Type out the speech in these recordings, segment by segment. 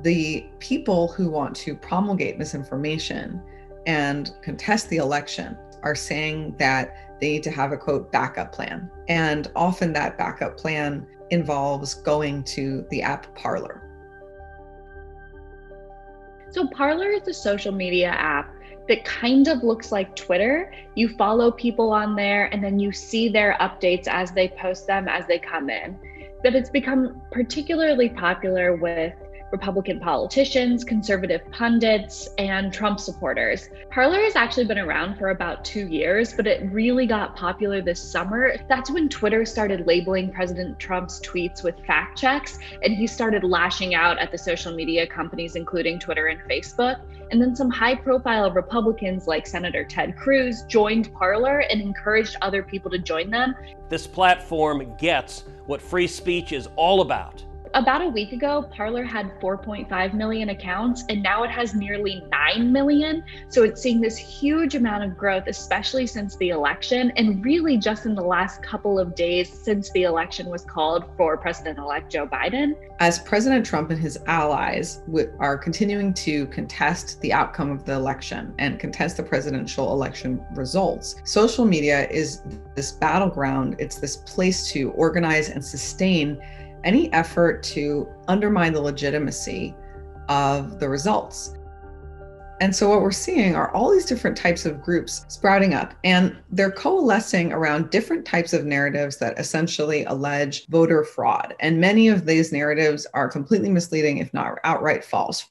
the people who want to promulgate misinformation and contest the election are saying that they need to have a, quote, backup plan. And often that backup plan involves going to the app Parler. So Parler is a social media app that kind of looks like Twitter. You follow people on there and then you see their updates as they post them as they come in. But it's become particularly popular with Republican politicians, conservative pundits, and Trump supporters. Parler has actually been around for about 2 years, but it really got popular this summer. That's when Twitter started labeling President Trump's tweets with fact checks, and he started lashing out at the social media companies, including Twitter and Facebook. And then some high-profile Republicans like Senator Ted Cruz joined Parler and encouraged other people to join them. This platform gets what free speech is all about. About a week ago, Parler had 4.5 million accounts, and now it has nearly 9 million. So it's seeing this huge amount of growth, especially since the election, and really just in the last couple of days since the election was called for President-elect Joe Biden. As President Trump and his allies are continuing to contest the outcome of the election and contest the presidential election results, social media is this battleground. It's this place to organize and sustain any effort to undermine the legitimacy of the results. And so what we're seeing are all these different types of groups sprouting up, and they're coalescing around different types of narratives that essentially allege voter fraud. And many of these narratives are completely misleading, if not outright false.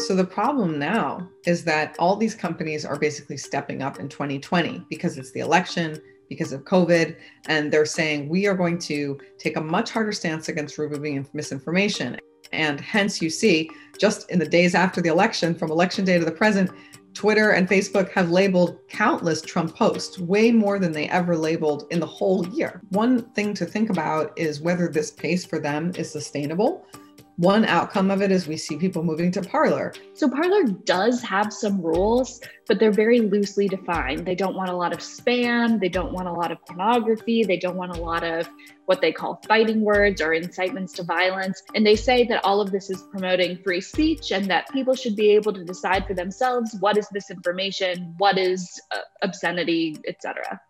So the problem now is that all these companies are basically stepping up in 2020 because it's the election, because of COVID, and they're saying we are going to take a much harder stance against removing misinformation. And hence you see, just in the days after the election, from election day to the present, Twitter and Facebook have labeled countless Trump posts, way more than they ever labeled in the whole year. One thing to think about is whether this pace for them is sustainable. One outcome of it is we see people moving to Parler. So Parler does have some rules, but they're very loosely defined. They don't want a lot of spam. They don't want a lot of pornography. They don't want a lot of what they call fighting words or incitements to violence. And they say that all of this is promoting free speech and that people should be able to decide for themselves what is misinformation, what is obscenity, etc.